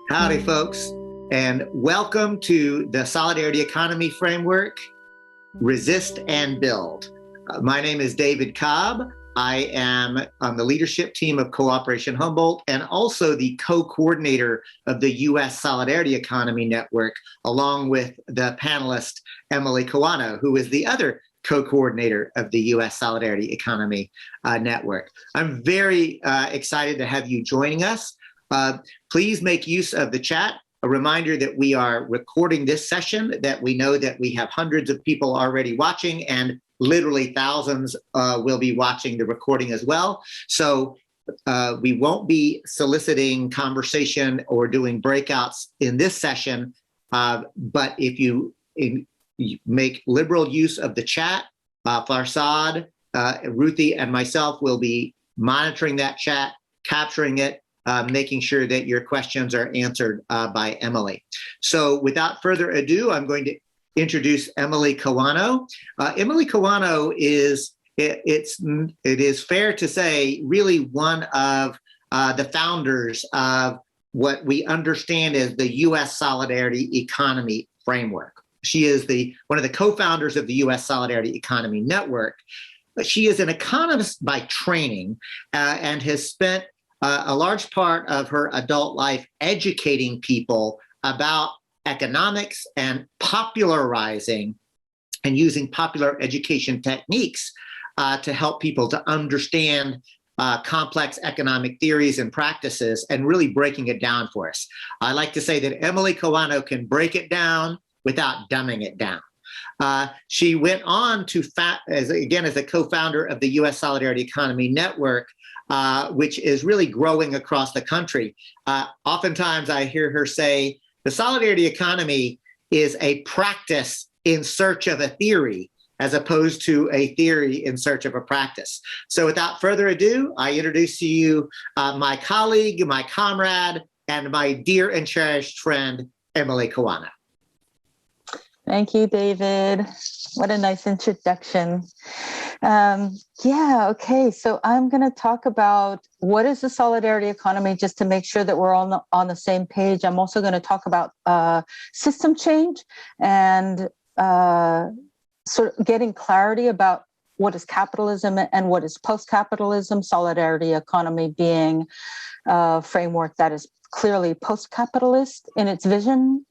Howdy, folks, and welcome to the Solidarity Economy Framework, Resist and Build. My name is David Cobb. I am on the leadership team of Cooperation Humboldt and also the co-coordinator of the U.S. Solidarity Economy Network, along with the panelist Emily Kawano, who is the other co-coordinator of the U.S. Solidarity Economy Network. I'm very excited to have you joining us. Please make use of the chat. A reminder that we are recording this session, that we know that we have hundreds of people already watching and literally thousands will be watching the recording as well. So we won't be soliciting conversation or doing breakouts in this session, but if you make liberal use of the chat, Farsad, Ruthie, and myself will be monitoring that chat, capturing it, making sure that your questions are answered by Emily. So without further ado, I'm going to introduce Emily Kawano. Emily Kawano is, it is fair to say, really one of the founders of what we understand as the U.S. Solidarity Economy Framework. She is one of the co-founders of the U.S. Solidarity Economy Network. She is an economist by training and has spent a large part of her adult life educating people about economics and popularizing and using popular education techniques to help people to understand complex economic theories and practices and really breaking it down for us. I like to say that Emily Kawano can break it down without dumbing it down. She went on to, as a co-founder of the U.S. Solidarity Economy Network, which is really growing across the country. Oftentimes I hear her say, the solidarity economy is a practice in search of a theory, as opposed to a theory in search of a practice. So without further ado, I introduce to you my colleague, my comrade, and my dear and cherished friend, Emily Kawano. Thank you, David. What a nice introduction. Okay, so I'm going to talk about what is the solidarity economy, just to make sure that we're all on the same page. I'm also going to talk about system change and sort of getting clarity about what is capitalism and what is post-capitalism, solidarity economy being a framework that is clearly post-capitalist in its vision.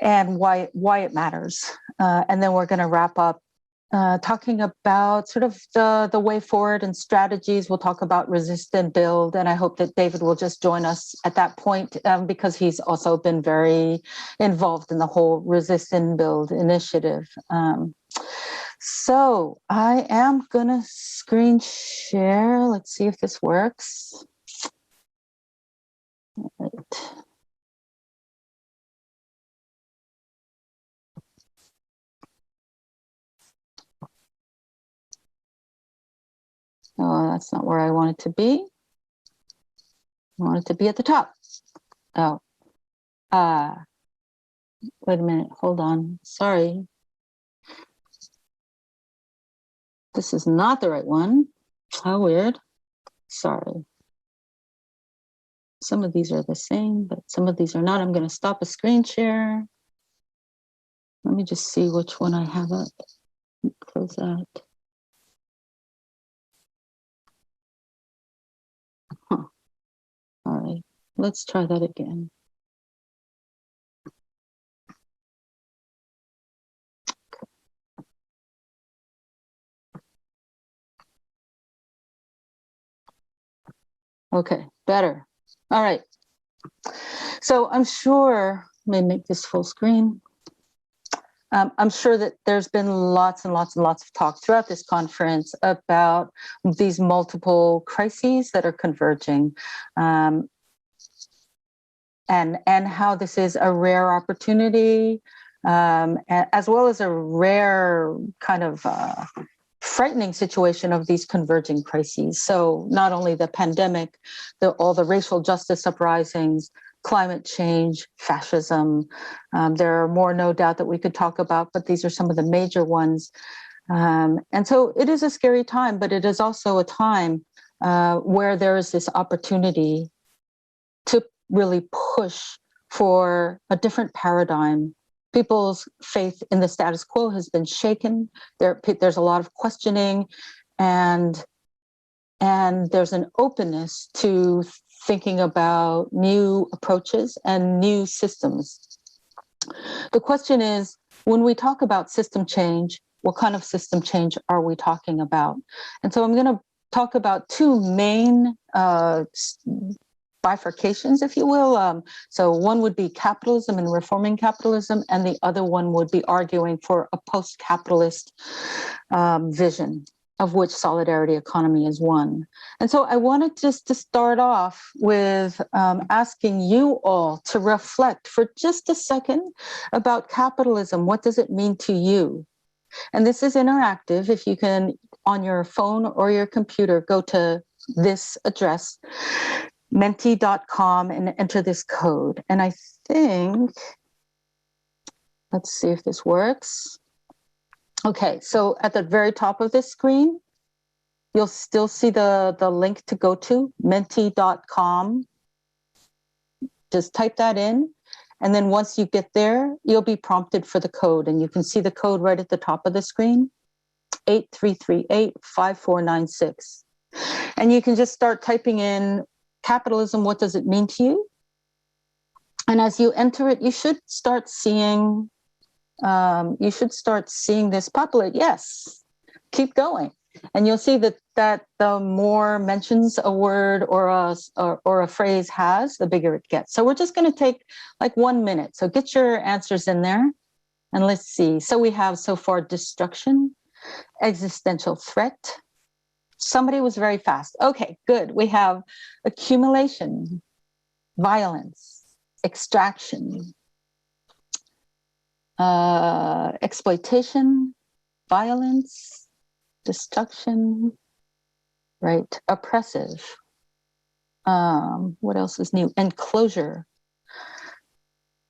And why it matters. And then we're going to wrap up talking about sort of the way forward and strategies. We'll talk about resist and build. And I hope that David will just join us at that point because he's also been very involved in the whole resist and build initiative. So I am going to screen share. Let's see if this works. All right. Oh, that's not where I want it to be. I want it to be at the top. Oh, wait a minute. Hold on. Sorry. This is not the right one. How weird. Sorry. Some of these are the same, but some of these are not. I'm going to stop a screen share. Let me just see which one I have up. Close that. All right, let's try that again. Okay, better. All right. So I'm sure, let me make this full screen. I'm sure that there's been lots and lots and lots of talk throughout this conference about these multiple crises that are converging, and how this is a rare opportunity, as well as a rare kind of frightening situation of these converging crises. So not only the pandemic, all the racial justice uprisings, climate change, fascism. There are more, no doubt, that we could talk about, but these are some of the major ones. And so it is a scary time, but it is also a time where there is this opportunity to really push for a different paradigm. People's faith in the status quo has been shaken. There's a lot of questioning, and there's an openness to thinking about new approaches and new systems. The question is, when we talk about system change, what kind of system change are we talking about? And so I'm going to talk about two main bifurcations, if you will. So one would be capitalism and reforming capitalism, and the other one would be arguing for a post-capitalist vision, of which solidarity economy is one. And so I wanted just to start off with asking you all to reflect for just a second about capitalism. What does it mean to you? And this is interactive. If you can, on your phone or your computer, go to this address, menti.com, and enter this code. And I think, let's see if this works. Okay, so at the very top of this screen, you'll still see the link to go to, menti.com. Just type that in. And then once you get there, you'll be prompted for the code. And you can see the code right at the top of the screen, 8338-5496. And you can just start typing in capitalism, what does it mean to you? And as you enter it, you should start seeing this populate. Yes, keep going. And you'll see that the more mentions a word or a phrase has, the bigger it gets. So we're just going to take like 1 minute. So get your answers in there. And let's see. So we have so far destruction, existential threat. Somebody was very fast. Okay, good. We have accumulation, violence, extraction, exploitation, violence, destruction, right? Oppressive. What else is new? Enclosure,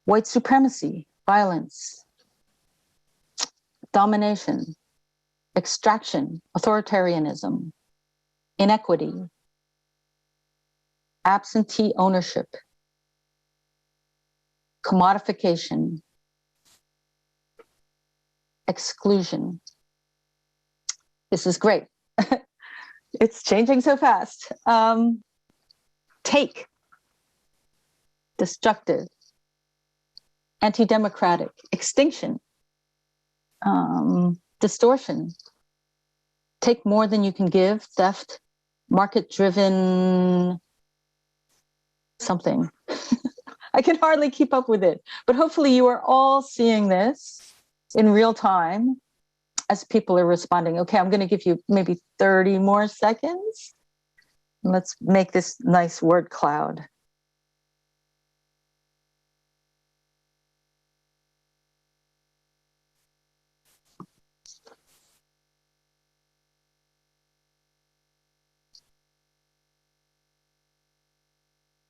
white supremacy, violence, domination, extraction, authoritarianism, inequity, absentee ownership, commodification, exclusion. This is great. It's changing so fast. Take, destructive, anti-democratic, extinction, distortion, take more than you can give, theft, market-driven something. I can hardly keep up with it, but hopefully you are all seeing this in real time as people are responding. Okay, I'm going to give you maybe 30 more seconds. Let's make this nice word cloud.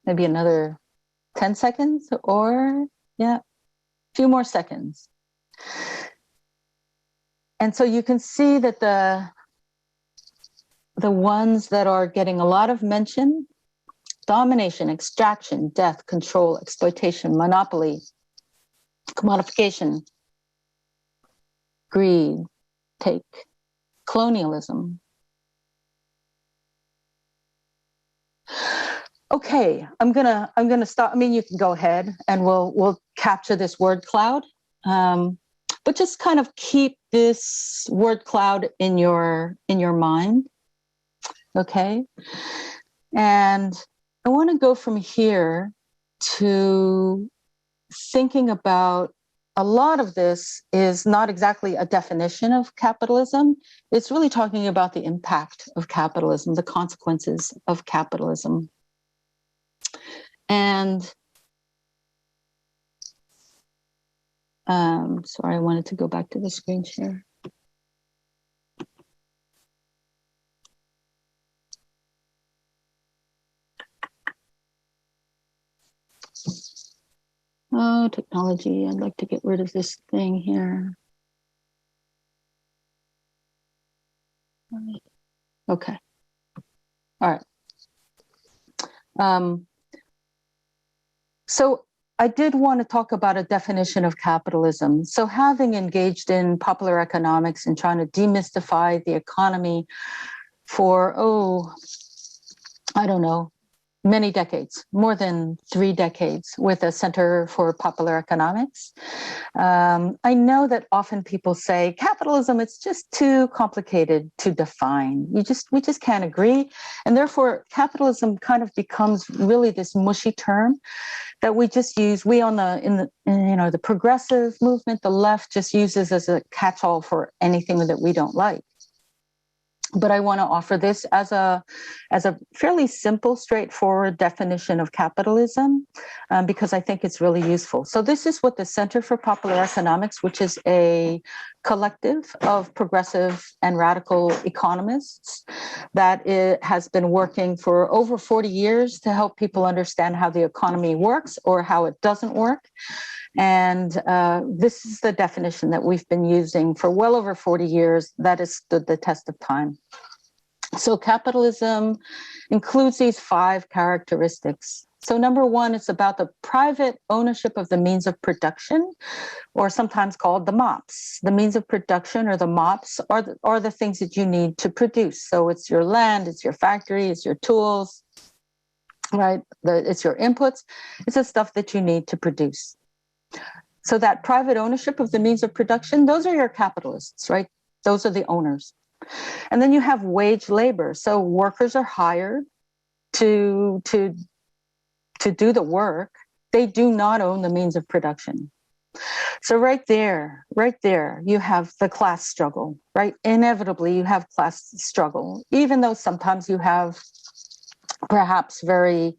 Maybe another 10 seconds or, yeah, a few more seconds. And so you can see that the ones that are getting a lot of mention: domination, extraction, death, control, exploitation, monopoly, commodification, greed, take, colonialism. Okay, I'm gonna stop. I mean, you can go ahead and we'll capture this word cloud, but just kind of keep this word cloud in your mind. Okay, and I want to go from here to thinking about, a lot of this is not exactly a definition of capitalism. It's really talking about the impact of capitalism, the consequences of capitalism. And sorry, I wanted to go back to the screen share. Oh, technology, I'd like to get rid of this thing here. Okay. All right. So I did want to talk about a definition of capitalism. So having engaged in popular economics and trying to demystify the economy for, I don't know, many decades, more than 3 decades, with a Center for Popular Economics. I know that often people say capitalism, it's just too complicated to define. We just can't agree. And therefore, capitalism kind of becomes really this mushy term that we just use. We in the progressive movement, the left just uses as a catch-all for anything that we don't like. But I want to offer this as a fairly simple, straightforward definition of capitalism, because I think it's really useful. So this is what the Center for Popular Economics, which is a collective of progressive and radical economists that it has been working for over 40 years to help people understand how the economy works or how it doesn't work. And this is the definition that we've been using for well over 40 years that has stood the test of time. So capitalism includes these 5 characteristics. So number 1, it's about the private ownership of the means of production, or sometimes called the MOPs. The means of production, or the MOPs, are the things that you need to produce. So it's your land, it's your factory, it's your tools, right? It's your inputs. It's the stuff that you need to produce. So that private ownership of the means of production, those are your capitalists, right? Those are the owners. And then you have wage labor. So workers are hired to do the work. They do not own the means of production. So right there, you have the class struggle, right? Inevitably, you have class struggle, even though sometimes you have perhaps very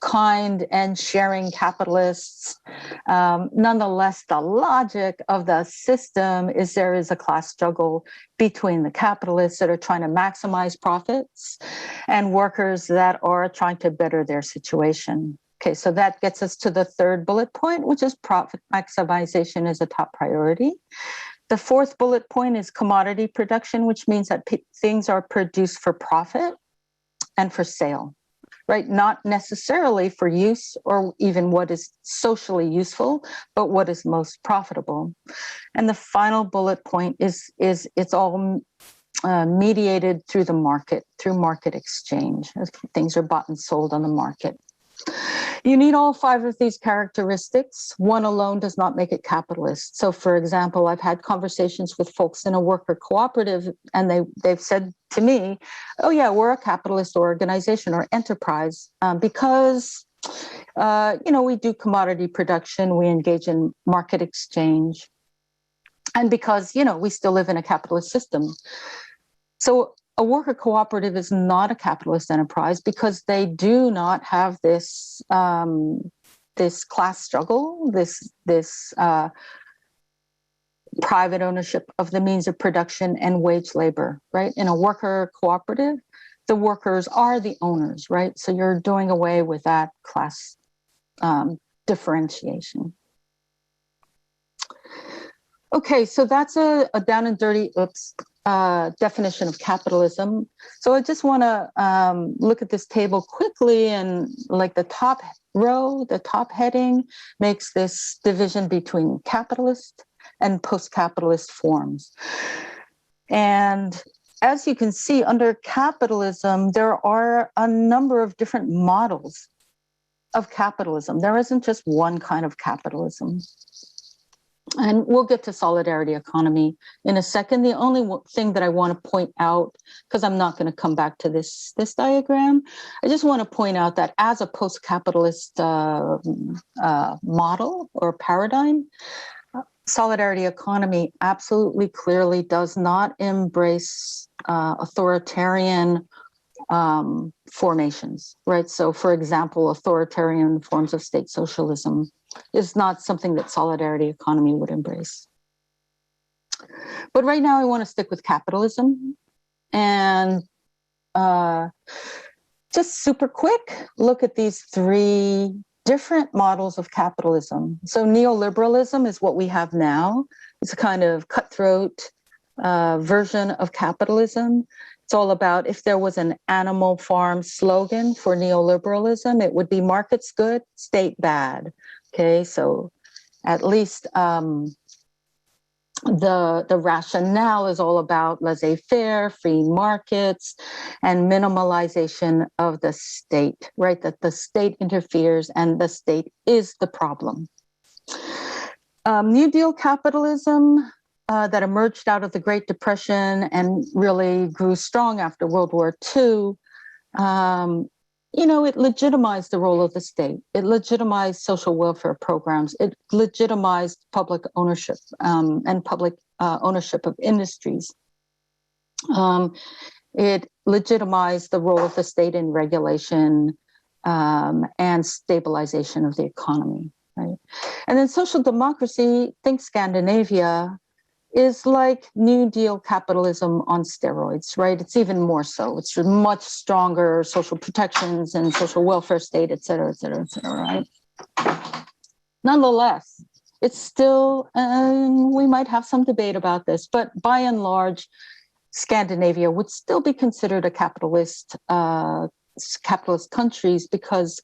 kind and sharing capitalists. Nonetheless, the logic of the system is there is a class struggle between the capitalists that are trying to maximize profits and workers that are trying to better their situation. Okay, so that gets us to the 3rd bullet point, which is profit maximization is a top priority. The 4th bullet point is commodity production, which means that things are produced for profit and for sale. Right? Not necessarily for use or even what is socially useful, but what is most profitable. And the final bullet point is it's all mediated through the market, through market exchange. Things are bought and sold on the market. You need all 5 of these characteristics. One alone does not make it capitalist. So, for example, I've had conversations with folks in a worker cooperative, and they've said to me, oh, yeah, we're a capitalist organization or enterprise because, we do commodity production, we engage in market exchange, and because, we still live in a capitalist system. So a worker cooperative is not a capitalist enterprise because they do not have this class struggle, this private ownership of the means of production and wage labor, right? In a worker cooperative, the workers are the owners, right? So you're doing away with that class differentiation. Okay, so that's a down and dirty, definition of capitalism. So I just want to look at this table quickly, and like the top row, the top heading makes this division between capitalist and post-capitalist forms. And as you can see, under capitalism, there are a number of different models of capitalism. There isn't just one kind of capitalism. And we'll get to solidarity economy in a second. The only thing that I want to point out, because I'm not going to come back to this diagram, I just want to point out that as a post-capitalist model or paradigm, solidarity economy absolutely clearly does not embrace authoritarian formations, right? So, for example, authoritarian forms of state socialism is not something that solidarity economy would embrace. But right now I want to stick with capitalism and just super quick look at these 3 different models of capitalism. So neoliberalism is what we have now. It's a kind of cutthroat version of capitalism. It's all about, if there was an animal farm slogan for neoliberalism, it would be markets good, state bad. Okay, so at least the rationale is all about laissez-faire, free markets, and minimalization of the state, right? That the state interferes and the state is the problem. New Deal capitalism that emerged out of the Great Depression and really grew strong after World War II, it legitimized the role of the state. It legitimized social welfare programs. It legitimized public ownership and public ownership of industries. It legitimized the role of the state in regulation and stabilization of the economy. Right? And then social democracy, think Scandinavia, is like New Deal capitalism on steroids, right? It's even more so. It's much stronger social protections and social welfare state, et cetera, right? Nonetheless, it's still, we might have some debate about this, but by and large, Scandinavia would still be considered a capitalist countries because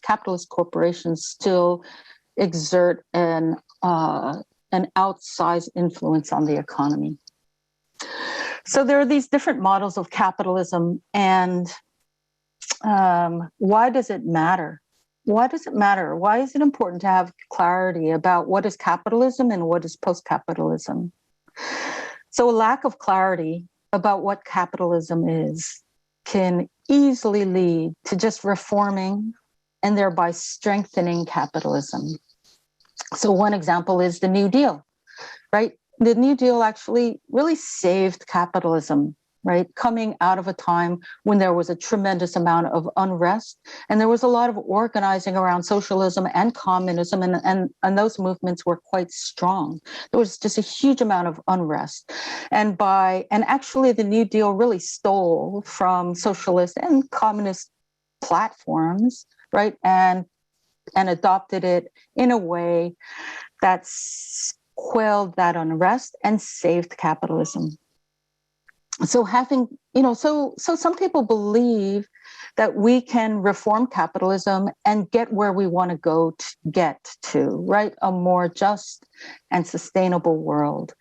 capitalist corporations still exert an outsized influence on the economy. So there are these different models of capitalism, and why does it matter? Why does it matter? Why is it important to have clarity about what is capitalism and what is post-capitalism? So a lack of clarity about what capitalism is can easily lead to just reforming and thereby strengthening capitalism. So one example is the New Deal, right? The New Deal actually really saved capitalism, right? Coming out of a time when there was a tremendous amount of unrest, and there was a lot of organizing around socialism and communism, and those movements were quite strong. There was just a huge amount of unrest. And actually the New Deal really stole from socialist and communist platforms, right? And adopted it in a way that quelled that unrest and saved capitalism. So so some people believe that we can reform capitalism and get where we want to get to, right? A more just and sustainable world.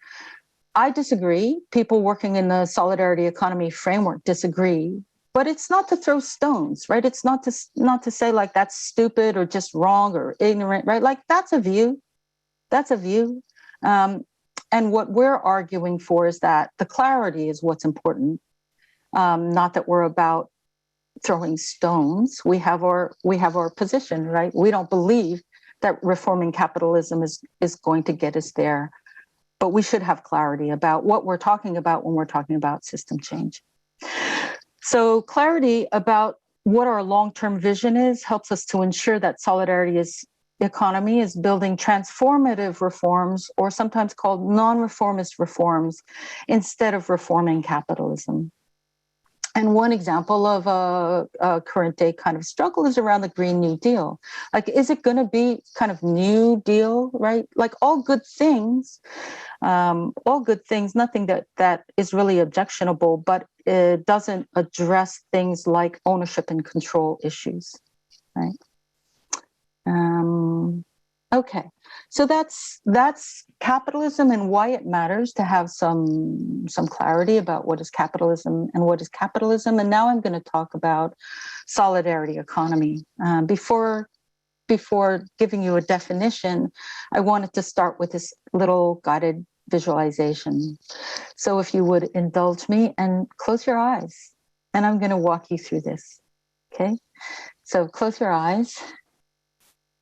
I disagree. People working in the solidarity economy framework disagree. But it's not to throw stones, right? It's not to say like that's stupid or just wrong or ignorant, right? Like that's a view. That's a view. And what we're arguing for is that the clarity is what's important, not that we're about throwing stones. We have our position, right? We don't believe that reforming capitalism is going to get us there, but we should have clarity about what we're talking about when we're talking about system change. So clarity about what our long-term vision is helps us to ensure that solidarity economy is building transformative reforms, or sometimes called non-reformist reforms, instead of reforming capitalism. And one example of a current day kind of struggle is around the Green New Deal. Like, is it going to be kind of New Deal, right? Like all good things, nothing that is really objectionable, but it doesn't address things like ownership and control issues, right? Okay, so that's capitalism and why it matters to have some clarity about what is capitalism and what is capitalism. And now I'm going to talk about solidarity economy. Before giving you a definition, I wanted to start with this little guided visualization. So if you would indulge me and close your eyes, and I'm going to walk you through this. Okay, so close your eyes.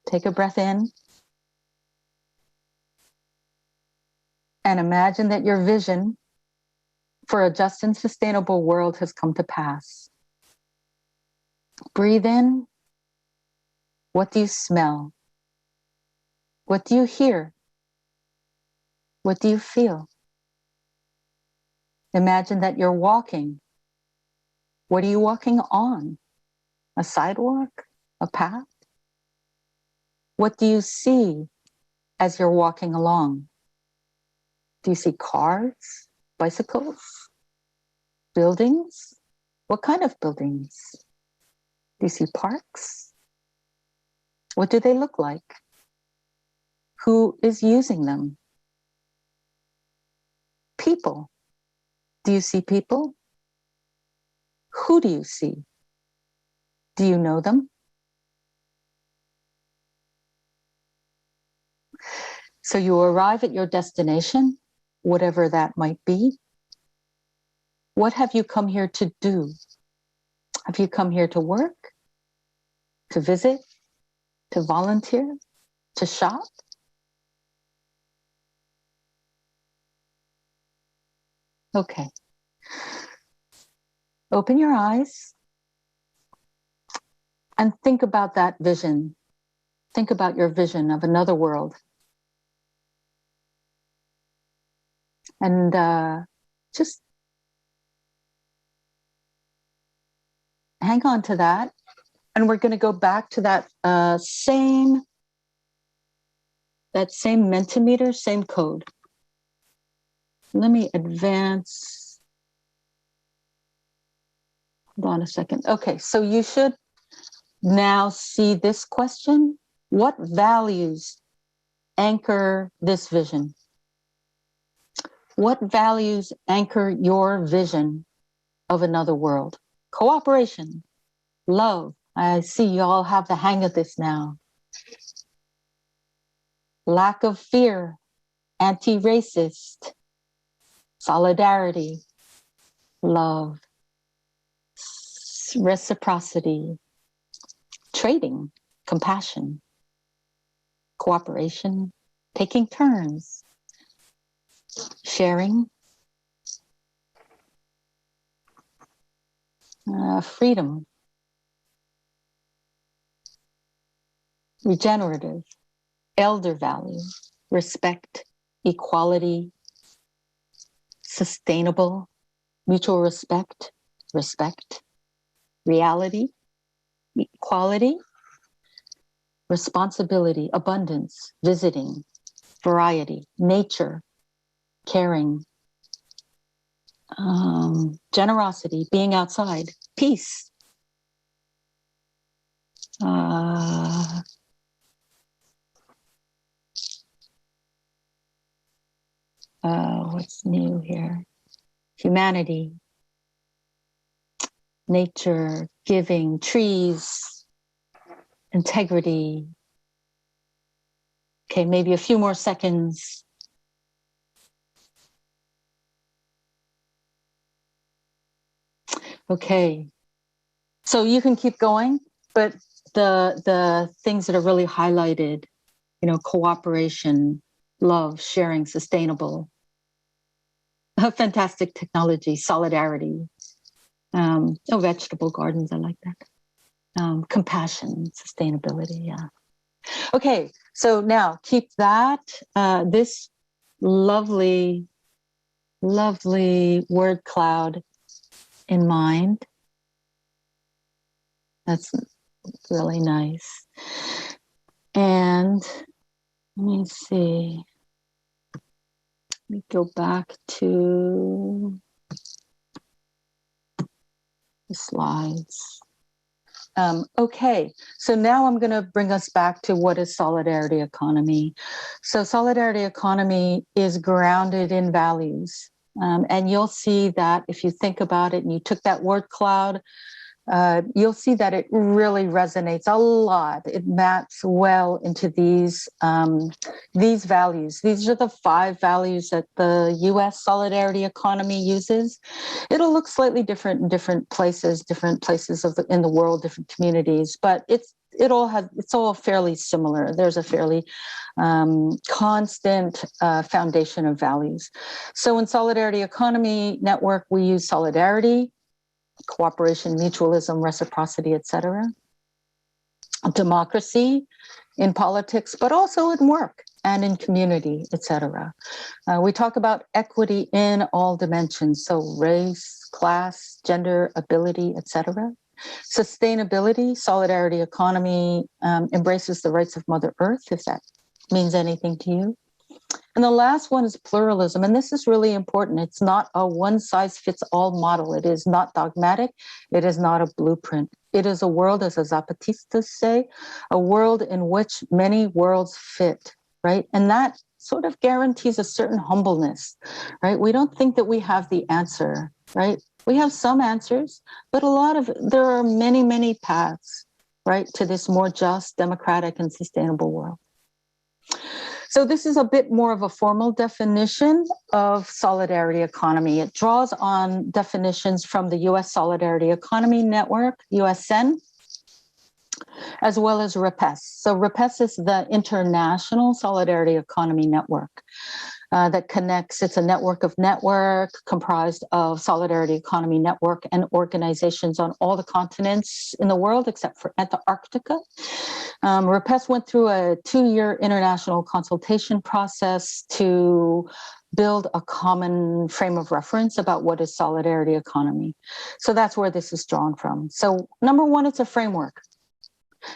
Take a breath in and imagine that your vision for a just and sustainable world has come to pass. Breathe in. What do you smell? What do you hear? What do you feel? Imagine that you're walking. What are you walking on? A sidewalk? A path? What do you see as you're walking along? Do you see cars, bicycles, buildings? What kind of buildings? Do you see parks? What do they look like? Who is using them? People. Do you see people? Who do you see? Do you know them? So you arrive at your destination, whatever that might be. What have you come here to do? Have you come here to work, to visit, to volunteer, to shop? Okay. Open your eyes and think about that vision. Think about your vision of another world. And just hang on to that. And we're going to go back to that same Mentimeter, same code. Let me advance. Hold on a second. Okay, so you should now see this question. What values anchor this vision? What values anchor your vision of another world? Cooperation, love. I see you all have the hang of this now. Lack of fear, anti-racist, solidarity, love, reciprocity, trading, compassion, cooperation, taking turns, sharing, freedom, regenerative, elder value, respect, equality, sustainable, mutual respect, reality, equality, responsibility, abundance, visiting, variety, nature, caring, generosity, being outside, peace, what's new here? Humanity, nature, giving, trees, integrity. Okay, maybe a few more seconds. Okay, so you can keep going, but the things that are really highlighted, cooperation, love, sharing, sustainable, fantastic technology, solidarity, vegetable gardens, I like that, compassion, sustainability, yeah. Okay, so now keep that, this lovely word cloud in mind. That's really nice. And let me see. Let me go back to the slides. Okay, so now I'm going to bring us back to what is solidarity economy. So solidarity economy is grounded in values. And you'll see that if you think about it and you took that word cloud, you'll see that it really resonates a lot. It maps well into these values. These are the 5 values that the U.S. solidarity economy uses. It'll look slightly different in different places in the world, different communities, but it's all fairly similar. There's a fairly constant foundation of values. So in Solidarity Economy Network, we use solidarity, cooperation, mutualism, reciprocity, etc. Democracy in politics, but also in work and in community, etc. We talk about equity in all dimensions, so race, class, gender, ability, etc. Sustainability, solidarity economy embraces the rights of Mother Earth, if that means anything to you. And the last one is pluralism. And this is really important. It's not a one-size-fits-all model. It is not dogmatic. It is not a blueprint. It is a world, as the Zapatistas say, a world in which many worlds fit, right? And that sort of guarantees a certain humbleness, right? We don't think that we have the answer, right? We have some answers, but there are many, many paths, right, to this more just, democratic, and sustainable world. So this is a bit more of a formal definition of solidarity economy. It draws on definitions from the U.S. Solidarity Economy Network, USN, as well as REPES. So REPES is the International Solidarity Economy Network that connects. It's a network comprised of Solidarity Economy Network and organizations on all the continents in the world except for Antarctica. REPES went through a 2-year international consultation process to build a common frame of reference about what is solidarity economy. So that's where this is drawn from. So number one, it's a framework.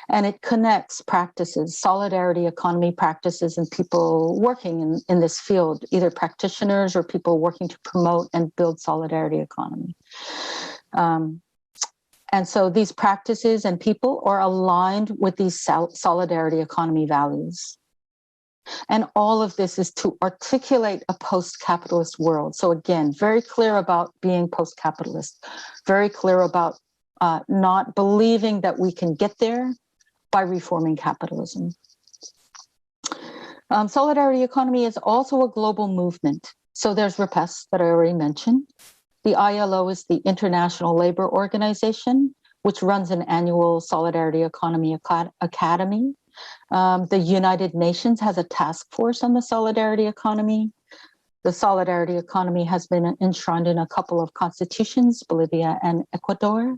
And it connects practices, solidarity economy practices, and people working in this field, either practitioners or people working to promote and build solidarity economy. And so these practices and people are aligned with these solidarity economy values. And all of this is to articulate a post-capitalist world. So again, very clear about being post-capitalist, very clear about not believing that we can get there by reforming capitalism. Solidarity economy is also a global movement. So there's REPES that I already mentioned. The ILO is the International Labor Organization, which runs an annual Solidarity Economy Academy. The United Nations has a task force on the solidarity economy. The solidarity economy has been enshrined in a couple of constitutions, Bolivia and Ecuador.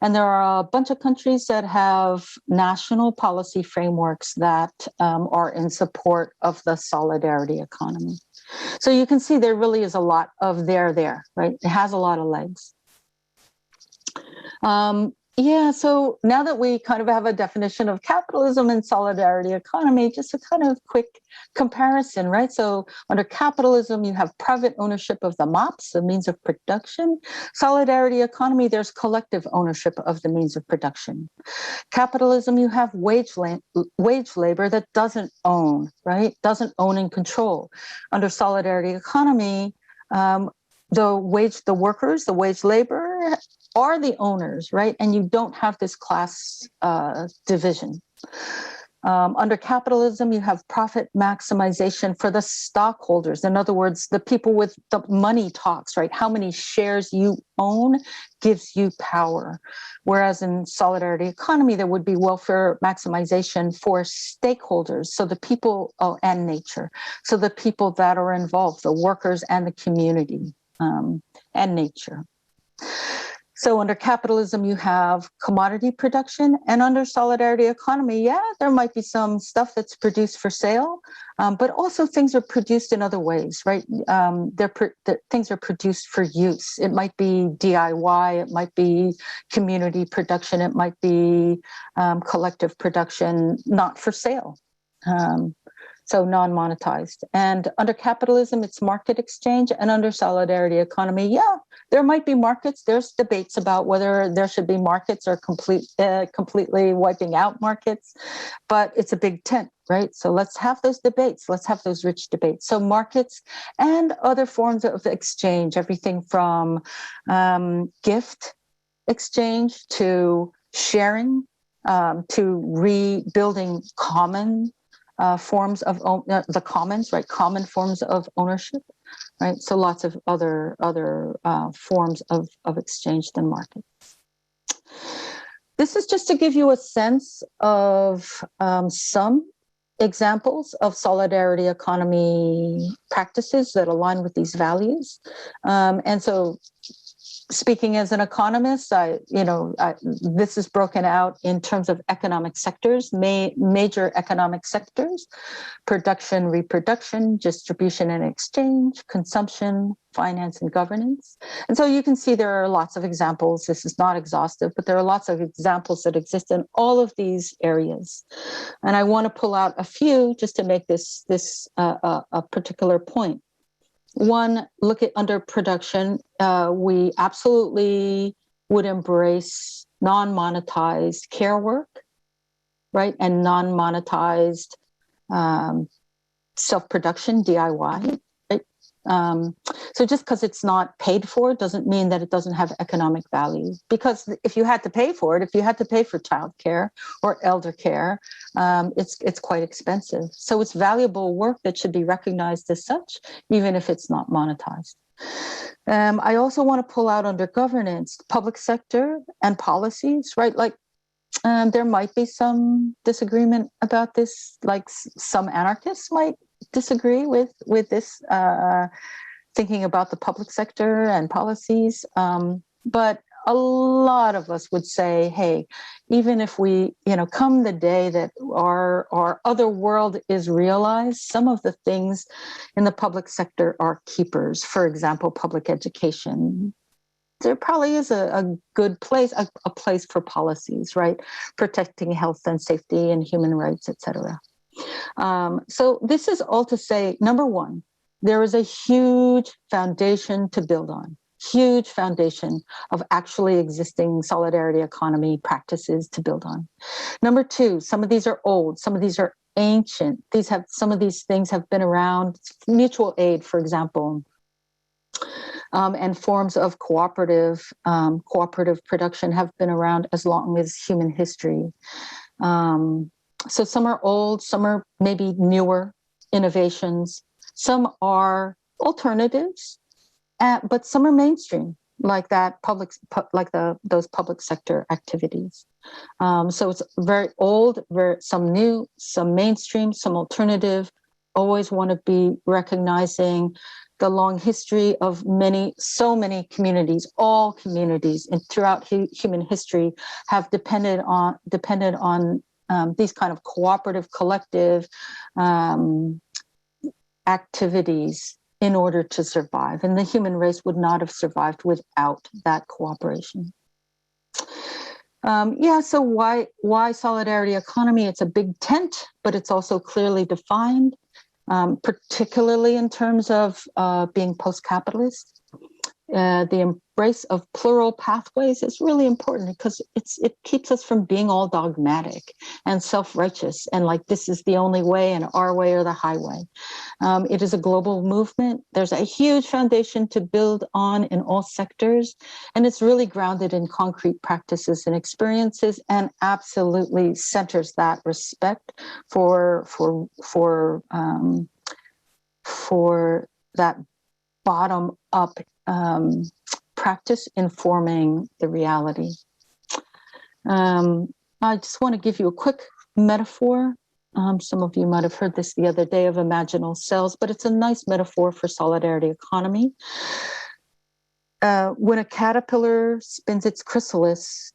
And there are a bunch of countries that have national policy frameworks that are in support of the solidarity economy. So you can see there really is a lot of there, right? It has a lot of legs. So now that we kind of have a definition of capitalism and solidarity economy, just a kind of quick comparison, right? So under capitalism, you have private ownership of the MOPS, the means of production. Solidarity economy, there's collective ownership of the means of production. Capitalism, you have wage labor that doesn't own, right? Doesn't own and control. Under solidarity economy, the workers, the wage labor are the owners, right? And you don't have this class division. Under capitalism, you have profit maximization for the stockholders. In other words, the people with the money talks, right? How many shares you own gives you power. Whereas in solidarity economy, there would be welfare maximization for stakeholders. So the people and nature. So the people that are involved, the workers and the community and nature. So under capitalism, you have commodity production, and under solidarity economy, there might be some stuff that's produced for sale, but also things are produced in other ways, right? Things are produced for use. It might be DIY, it might be community production, it might be collective production, not for sale. So non-monetized. And under capitalism, it's market exchange. And under solidarity economy, there might be markets. There's debates about whether there should be markets or completely wiping out markets, but it's a big tent, right? So let's have those debates. Let's have those rich debates. So markets and other forms of exchange, everything from gift exchange to sharing, to rebuilding common forms of the commons, right? Common forms of ownership, right? So lots of other forms of exchange than market. This is just to give you a sense of some examples of solidarity economy practices that align with these values. And so speaking as an economist, this is broken out in terms of economic sectors, major economic sectors: production, reproduction, distribution and exchange, consumption, finance, and governance. And so you can see there are lots of examples. This is not exhaustive, but there are lots of examples that exist in all of these areas. And I want to pull out a few just to make this a particular point. One, look at under production. We absolutely would embrace non-monetized care work, right? And non-monetized self-production, DIY, right? So just because it's not paid for doesn't mean that it doesn't have economic value. Because if you had to pay for it, if you had to pay for childcare or elder care, it's quite expensive. So it's valuable work that should be recognized as such, even if it's not monetized. I also want to pull out under governance, public sector and policies, right? Like there might be some disagreement about this, like some anarchists might disagree with this, thinking about the public sector and policies. But a lot of us would say, hey, even if we, come the day that our other world is realized, some of the things in the public sector are keepers. For example, public education. There probably is a good place, a place for policies, right? Protecting health and safety and human rights, et cetera. So this is all to say, number one, there is a huge foundation to build on, huge foundation of actually existing solidarity economy practices to build on. Number two, some of these are old, some of these are ancient. Some of these things have been around. Mutual aid, for example, and forms of cooperative production have been around as long as human history. So some are old, some are maybe newer innovations, some are alternatives, but some are mainstream, like those public sector activities. So it's very old, some new, some mainstream, some alternative. Always want to be recognizing the long history of so many communities, all communities, and throughout human history have depended on these kind of cooperative, collective activities in order to survive. And the human race would not have survived without that cooperation. So why solidarity economy? It's a big tent, but it's also clearly defined, particularly in terms of being post-capitalist. The embrace of plural pathways is really important because it keeps us from being all dogmatic and self-righteous and like this is the only way and our way or the highway. It is a global movement. There's a huge foundation to build on in all sectors, and it's really grounded in concrete practices and experiences, and absolutely centers that respect for that bottom up practice informing the reality. I just want to give you a quick metaphor. Some of you might have heard this the other day of imaginal cells, but it's a nice metaphor for solidarity economy. When a caterpillar spins its chrysalis,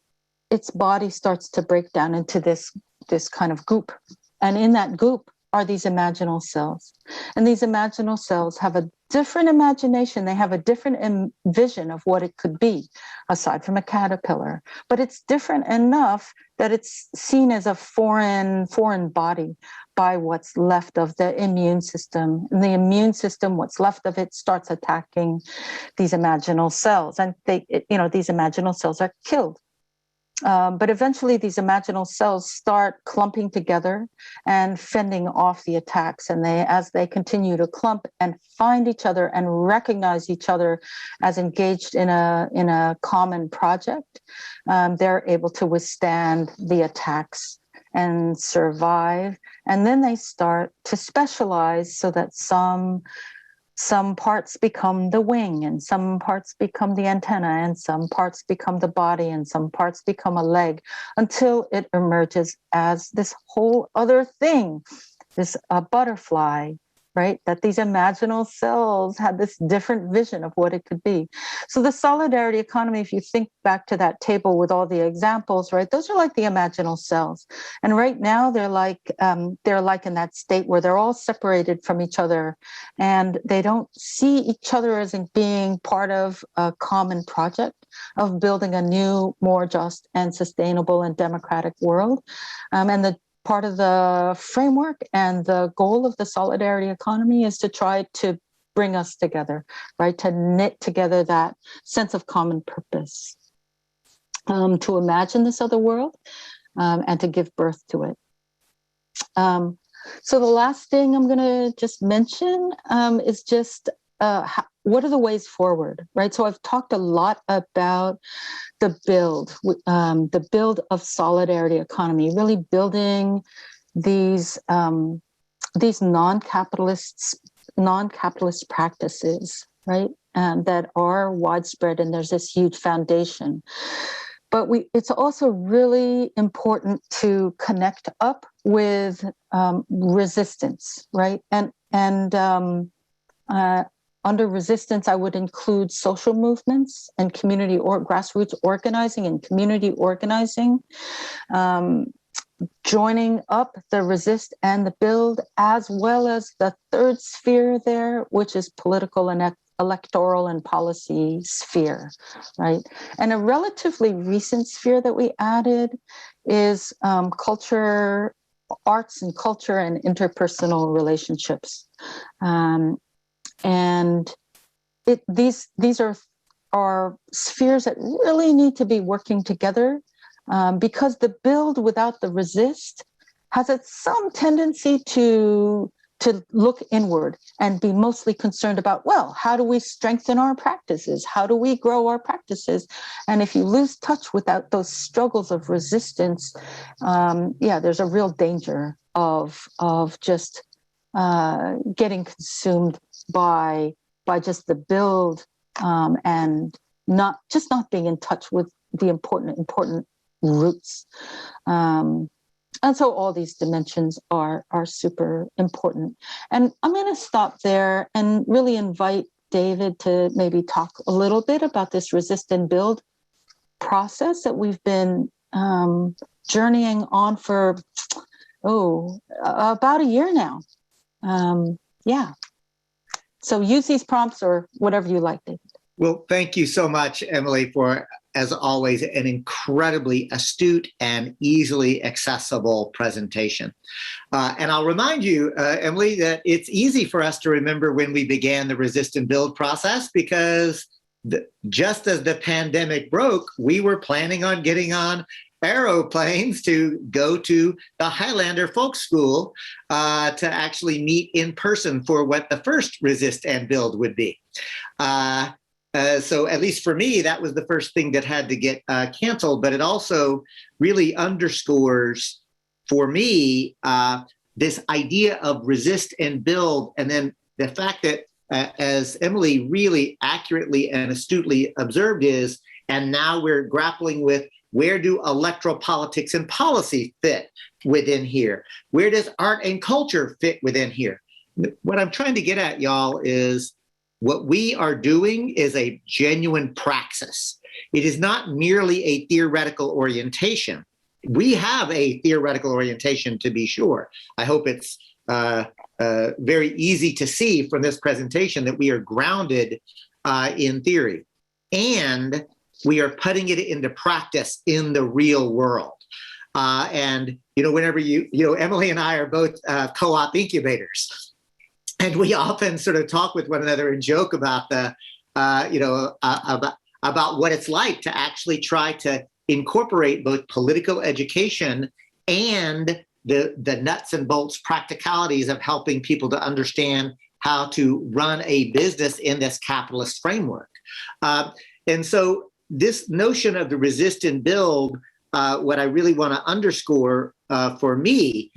its body starts to break down into this kind of goop. And in that goop are these imaginal cells. And these imaginal cells have a different imagination. They have a different vision of what it could be, aside from a caterpillar. But it's different enough that it's seen as a foreign body by what's left of the immune system. And the immune system, what's left of it, starts attacking these imaginal cells. And these imaginal cells are killed. But eventually these imaginal cells start clumping together and fending off the attacks. And as they continue to clump and find each other and recognize each other as engaged in a common project, they're able to withstand the attacks and survive. And then they start to specialize so that some parts become the wing, and some parts become the antenna, and some parts become the body, and some parts become a leg, until it emerges as this whole other thing, a butterfly, right? That these imaginal selves had this different vision of what it could be. So the solidarity economy, if you think back to that table with all the examples, right, those are like the imaginal selves. And right now they're like in that state where they're all separated from each other, and they don't see each other as being part of a common project of building a new, more just and sustainable and democratic world. And the part of the framework and the goal of the solidarity economy is to try to bring us together, right? To knit together that sense of common purpose, to imagine this other world, and to give birth to it. So the last thing I'm going to just mention is just what are the ways forward, right? So I've talked a lot about the build of solidarity economy, really building these non-capitalist practices, right? That are widespread, and there's this huge foundation. But it's also really important to connect up with resistance, right? And under resistance, I would include social movements and community or grassroots organizing and community organizing, joining up the resist and the build, as well as the third sphere there, which is political and electoral and policy sphere, right? And a relatively recent sphere that we added is culture, arts and culture and interpersonal relationships. And these are spheres that really need to be working together, because the build without the resist has some tendency to look inward and be mostly concerned about, well, how do we strengthen our practices? How do we grow our practices? And if you lose touch without those struggles of resistance, there's a real danger of just getting consumed by just the build, and not being in touch with the important roots. And so all these dimensions are super important. And I'm going to stop there and really invite David to maybe talk a little bit about this resist and build process that we've been journeying on for, about a year now. So use these prompts or whatever you like, David. Well, thank you so much, Emily, for, as always, an incredibly astute and easily accessible presentation. And I'll remind you, Emily, that it's easy for us to remember when we began the resist and build process, because just as the pandemic broke, we were planning on getting on aeroplanes to go to the Highlander Folk School to actually meet in person for what the first resist and build would be. So at least for me, that was the first thing that had to get canceled, but it also really underscores for me this idea of resist and build. And then the fact that, as Emily really accurately and astutely observed, is, and now we're grappling with, where do electoral politics and policy fit within here? Where does art and culture fit within here? What I'm trying to get at, y'all, is what we are doing is a genuine praxis. It is not merely a theoretical orientation. We have a theoretical orientation, to be sure. I hope it's very easy to see from this presentation that we are grounded in theory. And we are putting it into practice in the real world. And, whenever Emily and I are both co-op incubators, and we often sort of talk with one another and joke about about what it's like to actually try to incorporate both political education and the nuts and bolts practicalities of helping people to understand how to run a business in this capitalist framework. And so this notion of the resist and build, what I really want to underscore for me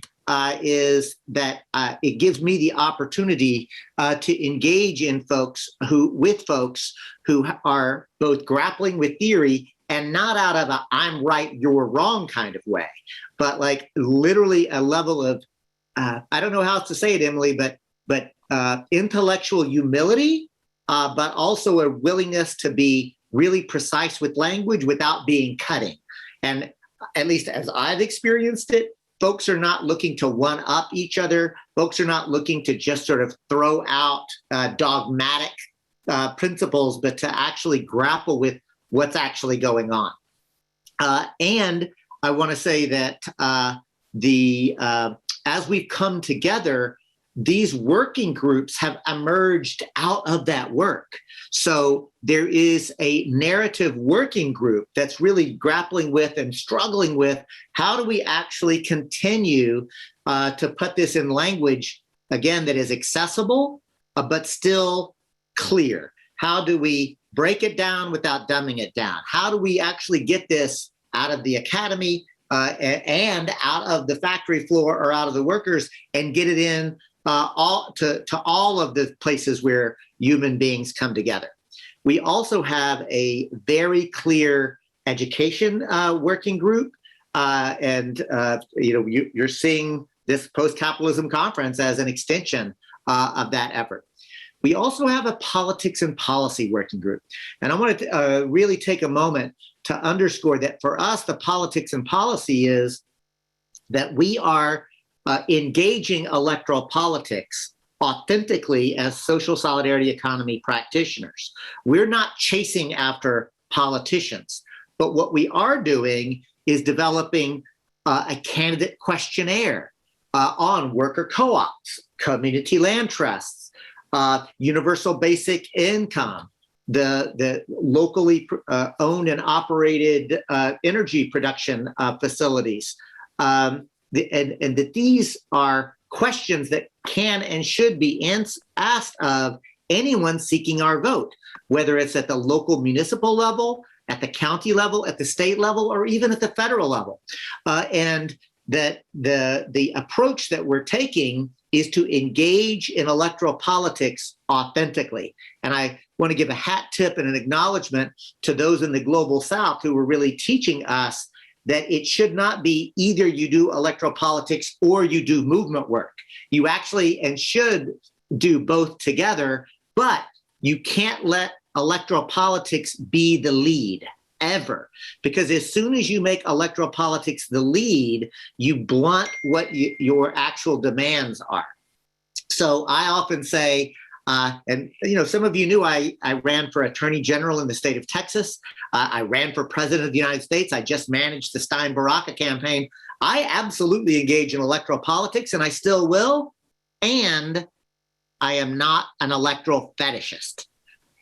is that it gives me the opportunity to engage in folks who are both grappling with theory, and not out of a I'm right, you're wrong kind of way, but like literally a level of, I don't know how else to say it, Emily, but intellectual humility, but also a willingness to be really precise with language without being cutting. And at least as I've experienced it, folks are not looking to one up each other. Folks are not looking to just sort of throw out dogmatic principles, but to actually grapple with what's actually going on. And I want to say that as we've come together, these working groups have emerged out of that work. So there is a narrative working group that's really grappling with and struggling with how do we actually continue to put this in language, again, that is accessible, but still clear. How do we break it down without dumbing it down? How do we actually get this out of the academy and out of the factory floor or out of the workers and get it in to all of the places where human beings come together? We also have a very clear education working group, and you're seeing this Post-Capitalism Conference as an extension of that effort. We also have a politics and policy working group, and I want to really take a moment to underscore that for us, the politics and policy is that we are engaging electoral politics authentically as social solidarity economy practitioners. We're not chasing after politicians, but what we are doing is developing a candidate questionnaire on worker co-ops, community land trusts, universal basic income, the locally owned and operated energy production facilities. And that these are questions that can and should be asked of anyone seeking our vote, whether it's at the local municipal level, at the county level, at the state level, or even at the federal level. And that the approach that we're taking is to engage in electoral politics authentically. And I want to give a hat tip and an acknowledgement to those in the Global South who were really teaching us that it should not be either you do electoral politics or you do movement work. You actually and should do both together, but you can't let electoral politics be the lead ever. Because as soon as you make electoral politics the lead, you blunt what your actual demands are. So I often say, and some of you knew I ran for Attorney General in the state of Texas. I ran for President of the United States. I just managed the Stein-Baraka campaign. I absolutely engage in electoral politics, and I still will. And I am not an electoral fetishist.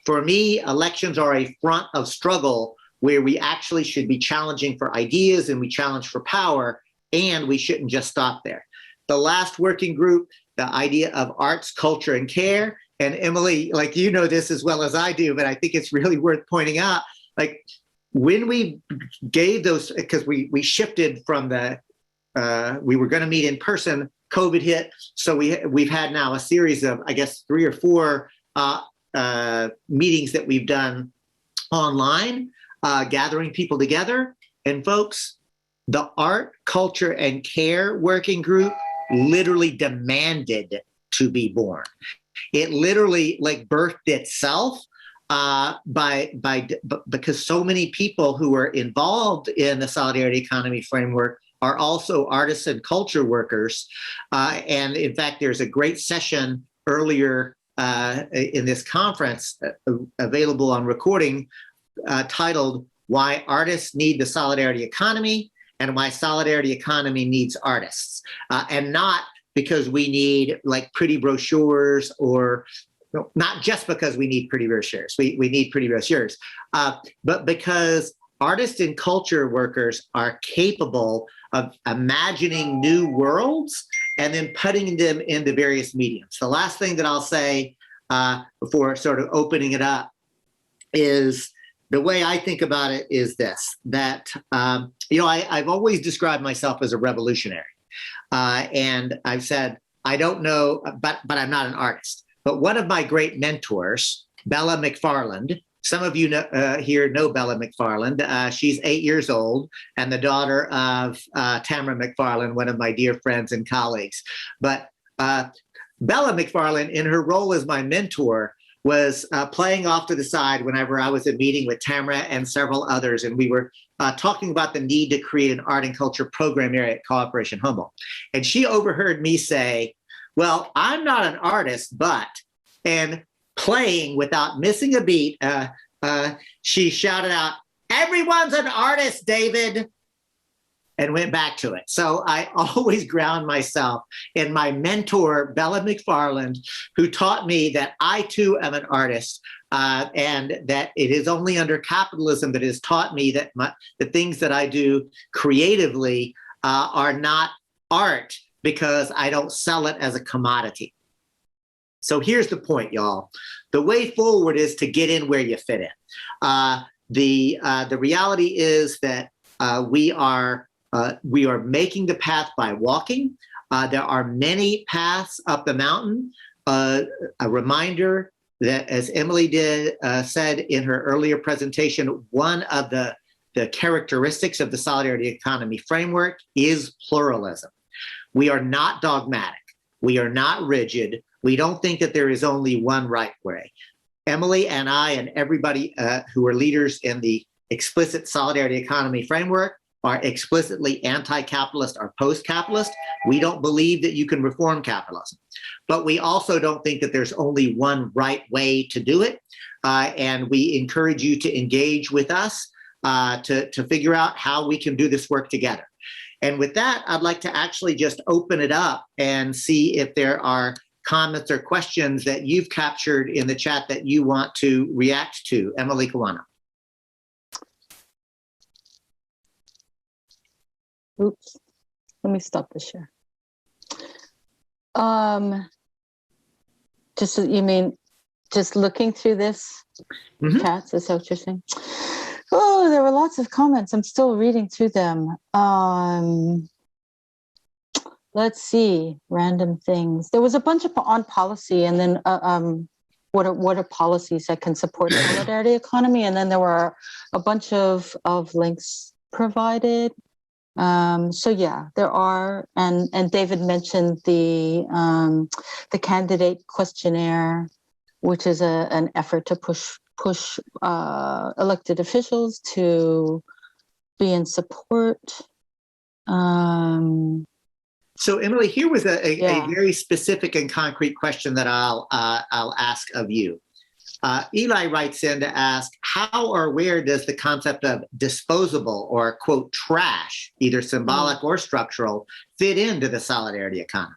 For me, elections are a front of struggle where we actually should be challenging for ideas and we challenge for power, and we shouldn't just stop there. The last working group, the idea of arts, culture, and care. And Emily, like you know this as well as I do, but I think it's really worth pointing out, like when we gave those, because we shifted from we were going to meet in person, COVID hit. So we've had now a series of, I guess, 3 or 4 meetings that we've done online, gathering people together. And folks, the art, culture, and care working group literally demanded to be born. It literally birthed itself because so many people who are involved in the solidarity economy framework are also artists and culture workers. And in fact, there's a great session earlier in this conference available on recording titled "Why Artists Need the Solidarity Economy and Why Solidarity Economy Needs Artists," and not because we need pretty brochures, or not just because we need pretty brochures. We need pretty brochures, but because artists and culture workers are capable of imagining new worlds and then putting them into various mediums. The last thing that I'll say before sort of opening it up is the way I think about it is this, that, I've always described myself as a revolutionary. And I've said, I don't know, but I'm not an artist. But one of my great mentors, Bella McFarland, some of you here know Bella McFarland. She's 8 years old and the daughter of Tamara McFarland, one of my dear friends and colleagues. But Bella McFarland, in her role as my mentor, was playing off to the side whenever I was at a meeting with Tamara and several others, and we were talking about the need to create an art and culture program area at Cooperation Humboldt. And she overheard me say, well, I'm not an artist, but, and playing without missing a beat, she shouted out, everyone's an artist, David, and went back to it. So I always ground myself in my mentor, Bella McFarland, who taught me that I too am an artist, and that it is only under capitalism that has taught me that the things that I do creatively are not art because I don't sell it as a commodity. So here's the point, y'all. The way forward is to get in where you fit in. The reality is that we are making the path by walking. There are many paths up the mountain. A reminder that, as Emily said in her earlier presentation, one of the characteristics of the solidarity economy framework is pluralism. We are not dogmatic. We are not rigid. We don't think that there is only one right way. Emily and I and everybody who are leaders in the explicit solidarity economy framework are explicitly anti-capitalist or post-capitalist. We don't believe that you can reform capitalism, but we also don't think that there's only one right way to do it. And we encourage you to engage with us to figure out how we can do this work together. And with that, I'd like to actually just open it up and see if there are comments or questions that you've captured in the chat that you want to react to. Emily Kawano. Oops, let me stop the share. You mean just looking through this chats, is that what you're saying? Oh, there were lots of comments. I'm still reading through them. Let's see, random things. There was a bunch on policy, and then what are policies that can support the solidarity economy? And then there were a bunch of links provided. So yeah, there are, and David mentioned the candidate questionnaire, which is an effort to push elected officials to be in support. So Emily, here was a very specific and concrete question that I'll ask of you. Eli writes in to ask, how or where does the concept of disposable or, quote, trash, either symbolic or structural, fit into the solidarity economy?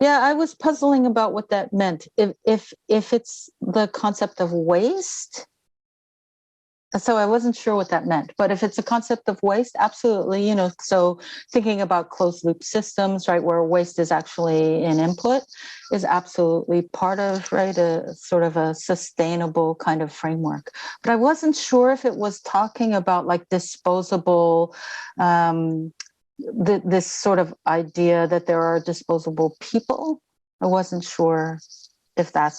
Yeah, I was puzzling about what that meant. If it's the concept of waste, so I wasn't sure what that meant. But if it's a concept of waste, absolutely, so thinking about closed loop systems, right, where waste is actually an input is absolutely part of, right, a sort of a sustainable kind of framework. But I wasn't sure if it was talking about like disposable, this sort of idea that there are disposable people. I wasn't sure if that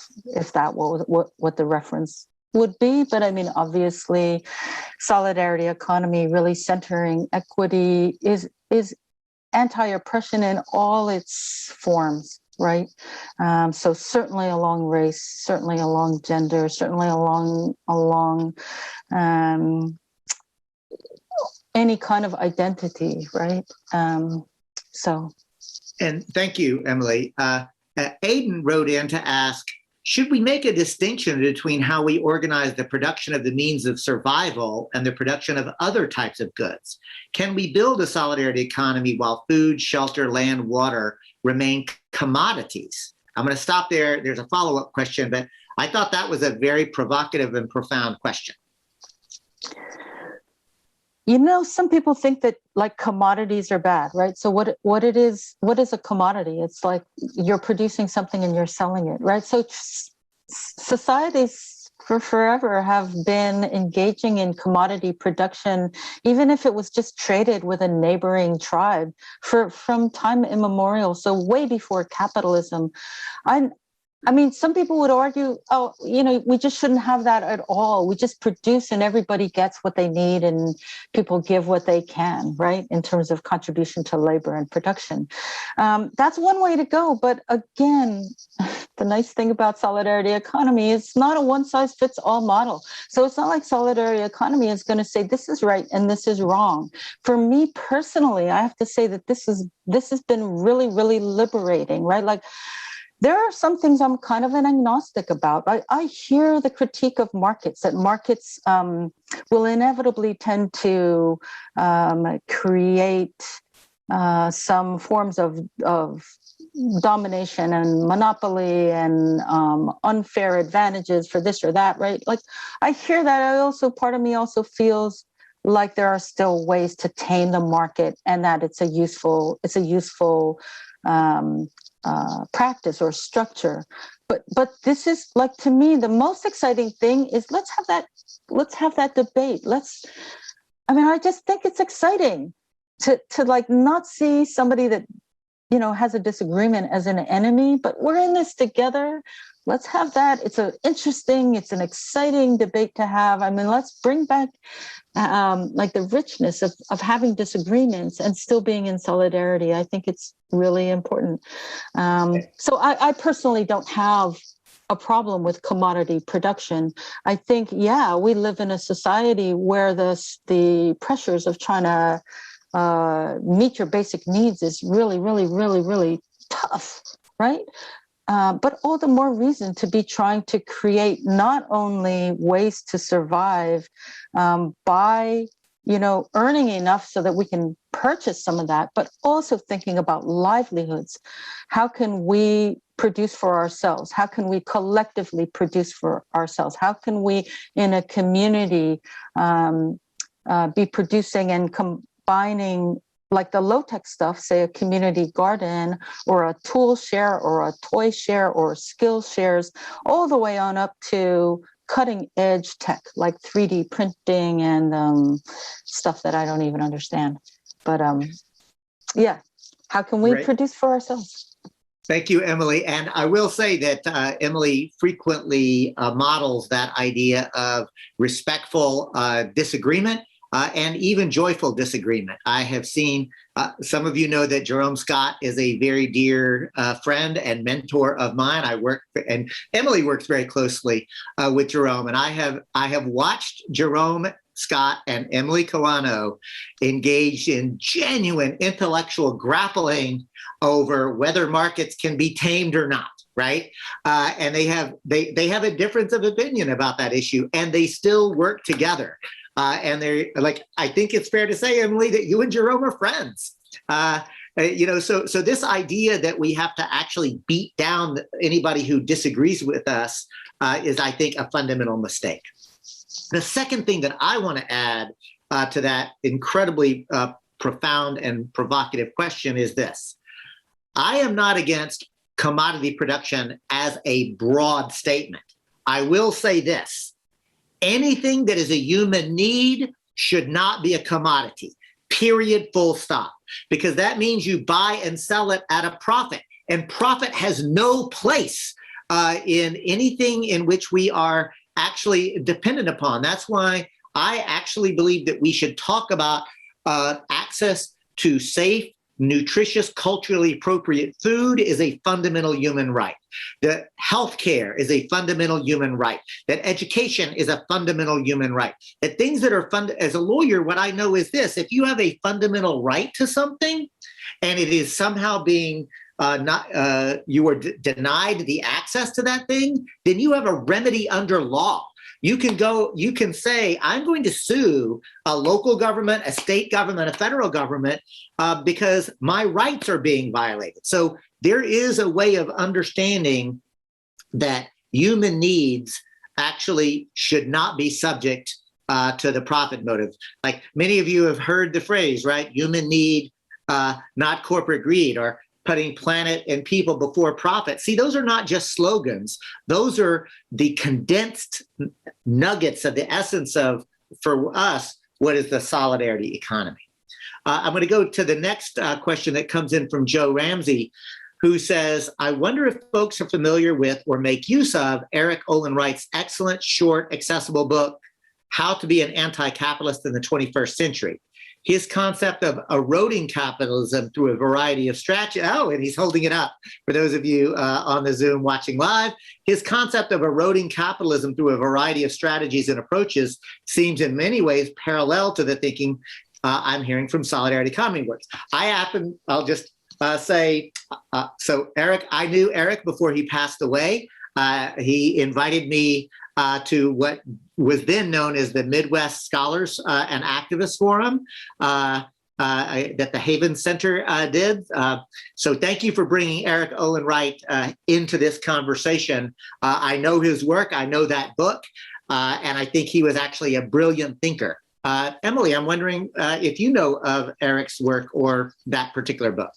was what the reference would be, but I mean, obviously, solidarity economy really centering equity is anti-oppression in all its forms, right? So certainly along race, certainly along gender, certainly along any kind of identity, right? And thank you, Emily. Aiden wrote in to ask, should we make a distinction between how we organize the production of the means of survival and the production of other types of goods? Can we build a solidarity economy while food, shelter, land, water remain commodities? I'm going to stop there. There's a follow-up question, but I thought that was a very provocative and profound question. Some people think that like commodities are bad, right? So what is a commodity? It's like you're producing something and you're selling it, right? So societies for forever have been engaging in commodity production, even if it was just traded with a neighboring tribe from time immemorial. So way before capitalism. I mean, some people would argue, oh, we just shouldn't have that at all. We just produce and everybody gets what they need and people give what they can, right? In terms of contribution to labor and production. That's one way to go. But again, the nice thing about solidarity economy is it's not a one size fits all model. So it's not like solidarity economy is going to say this is right and this is wrong. For me personally, I have to say that this has been really, really liberating, right? Like, there are some things I'm kind of an agnostic about. I hear the critique of markets, that markets will inevitably tend to create some forms of domination and monopoly and unfair advantages for this or that, right? Like, I hear that. Part of me also feels like there are still ways to tame the market, and that it's a useful practice or structure. But this is, like, to me, the most exciting thing is let's have that debate. I just think it's exciting to like not see somebody that has a disagreement as an enemy, but we're in this together. Let's have that. It's an exciting debate to have. I mean, let's bring back like the richness of having disagreements and still being in solidarity. I think it's really important. So I personally don't have a problem with commodity production. I think, we live in a society where the pressures of trying to meet your basic needs is really, really, really, really tough, right? But all the more reason to be trying to create not only ways to survive by, earning enough so that we can purchase some of that, but also thinking about livelihoods. How can we produce for ourselves? How can we collectively produce for ourselves? How can we, in a community, be producing and combining, like the low-tech stuff, say a community garden or a tool share or a toy share or skill shares, all the way on up to cutting edge tech like 3D printing and stuff that I don't even understand. But how can we produce for ourselves? Thank you, Emily. And I will say that Emily frequently models that idea of respectful disagreement and even joyful disagreement. I have seen, some of you know that Jerome Scott is a very dear friend and mentor of mine. And Emily works very closely with Jerome. And I have watched Jerome Scott and Emily Kawano engaged in genuine intellectual grappling over whether markets can be tamed or not. Right. And they have a difference of opinion about that issue, and they still work together. And they're like, I think it's fair to say, Emily, that you and Jerome are friends. So this idea that we have to actually beat down anybody who disagrees with us is, I think, a fundamental mistake. The second thing that I want to add to that incredibly profound and provocative question is this. I am not against commodity production as a broad statement. I will say this. Anything that is a human need should not be a commodity, period, full stop, because that means you buy and sell it at a profit, and profit has no place in anything in which we are actually dependent upon. That's why I actually believe that we should talk about access to safe, nutritious, culturally appropriate food is a fundamental human right. That healthcare is a fundamental human right. That education is a fundamental human right. That things that are as a lawyer, what I know is this: if you have a fundamental right to something, and it is somehow being you are denied the access to that thing, then you have a remedy under law. You can say, I'm going to sue a local government, a state government, a federal government, because my rights are being violated. So there is a way of understanding that human needs actually should not be subject to the profit motive. Like many of you have heard the phrase, right? Human need, not corporate greed, or putting planet and people before profit. See, those are not just slogans. Those are the condensed nuggets of the essence of, for us, what is the solidarity economy. I'm going to go to the next question that comes in from Joe Ramsey, who says, I wonder if folks are familiar with or make use of Eric Olin Wright's excellent, short, accessible book, How to Be an Anti-Capitalist in the 21st Century. His concept of eroding capitalism through a variety of strategies. Oh, and he's holding it up for those of you on the Zoom watching live. His concept of eroding capitalism through a variety of strategies and approaches seems in many ways parallel to the thinking I'm hearing from Solidarity Economy Works. I'll just say, so Eric, I knew Eric before he passed away. He invited me to what was then known as the Midwest Scholars and Activists Forum that the Haven Center did. So thank you for bringing Eric Olin Wright into this conversation. I know his work, I know that book, and I think he was actually a brilliant thinker. Emily, I'm wondering if you know of Eric's work or that particular book.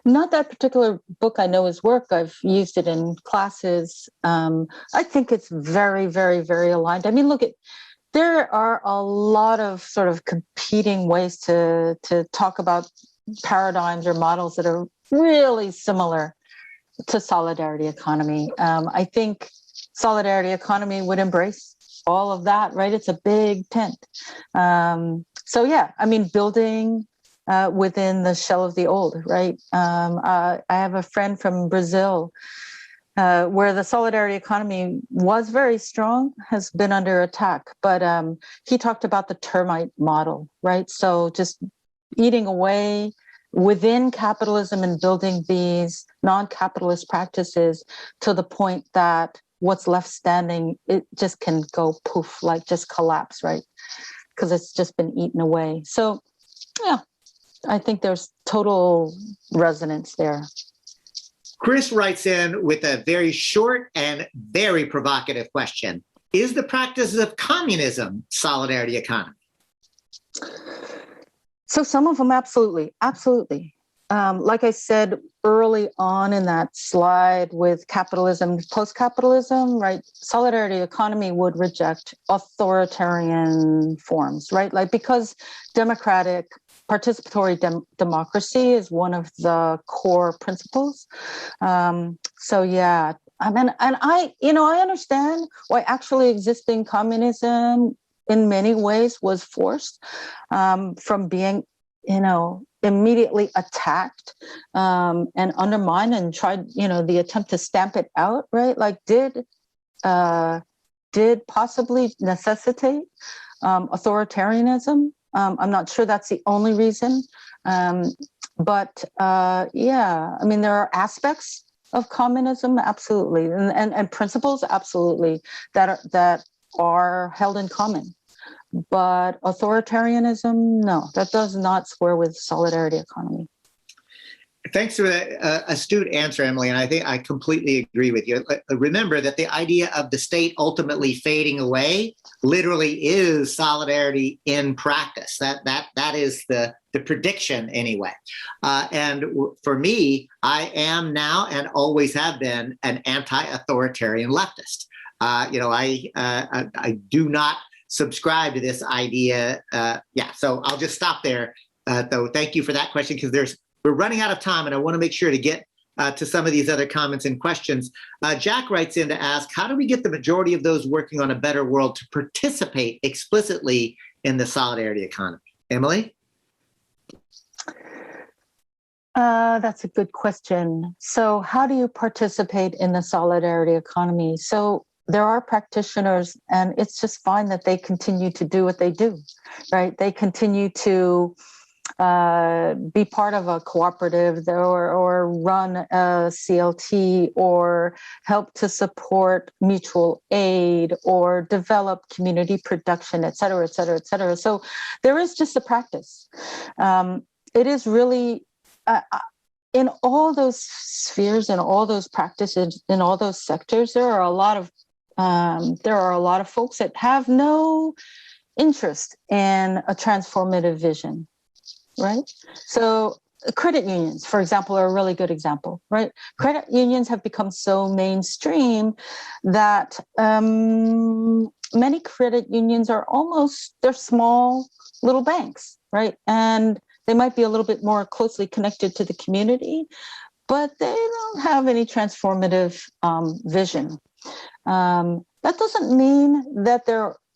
Not that particular book. I know his work. I've used it in classes. I think it's very, very, very aligned. I mean, there are a lot of sort of competing ways to talk about paradigms or models that are really similar to solidarity economy. I think solidarity economy would embrace all of that, right? It's a big tent. So yeah, I mean, building within the shell of the old, right? I have a friend from Brazil where the solidarity economy was very strong, has been under attack, but he talked about the termite model, right? So just eating away within capitalism and building these non-capitalist practices to the point that what's left standing, it just can go poof, like just collapse, right? Because it's just been eaten away. So yeah, I think there's total resonance there. Chris writes in with a very short and very provocative question. Is the practice of communism solidarity economy? So some of them, absolutely. Absolutely. Like I said early on in that slide with capitalism, post-capitalism, right? Solidarity economy would reject authoritarian forms, right? Like because democratic participatory democracy is one of the core principles. So yeah, I mean, and I understand why actually existing communism in many ways was forced from being, immediately attacked and undermined and tried, the attempt to stamp it out, right? Like did possibly necessitate authoritarianism. I'm not sure that's the only reason. But yeah, I mean, there are aspects of communism, absolutely, and principles, absolutely, that are held in common. But authoritarianism, no, that does not square with solidarity economy. Thanks for that astute answer, Emily, and I think I completely agree with you. Remember that the idea of the state ultimately fading away literally is solidarity in practice. That is the prediction anyway. And for me, I am now and always have been an anti-authoritarian leftist. I do not subscribe to this idea. So I'll just stop there. Though, thank you for that question because we're running out of time, and I want to make sure to get to some of these other comments and questions. Jack writes in to ask, how do we get the majority of those working on a better world to participate explicitly in the solidarity economy? Emily? That's a good question. So how do you participate in the solidarity economy? So there are practitioners, and it's just fine that they continue to do what they do, right? They continue to be part of a cooperative or run a CLT or help to support mutual aid or develop community production, et cetera, et cetera, et cetera. So there is just a practice. It is really in all those spheres and all those practices in all those sectors, there are a lot of folks that have no interest in a transformative vision. Right. So credit unions, for example, are a really good example, right? Credit unions have become so mainstream that many credit unions they're small little banks, right? And they might be a little bit more closely connected to the community, but they don't have any transformative vision. That doesn't mean that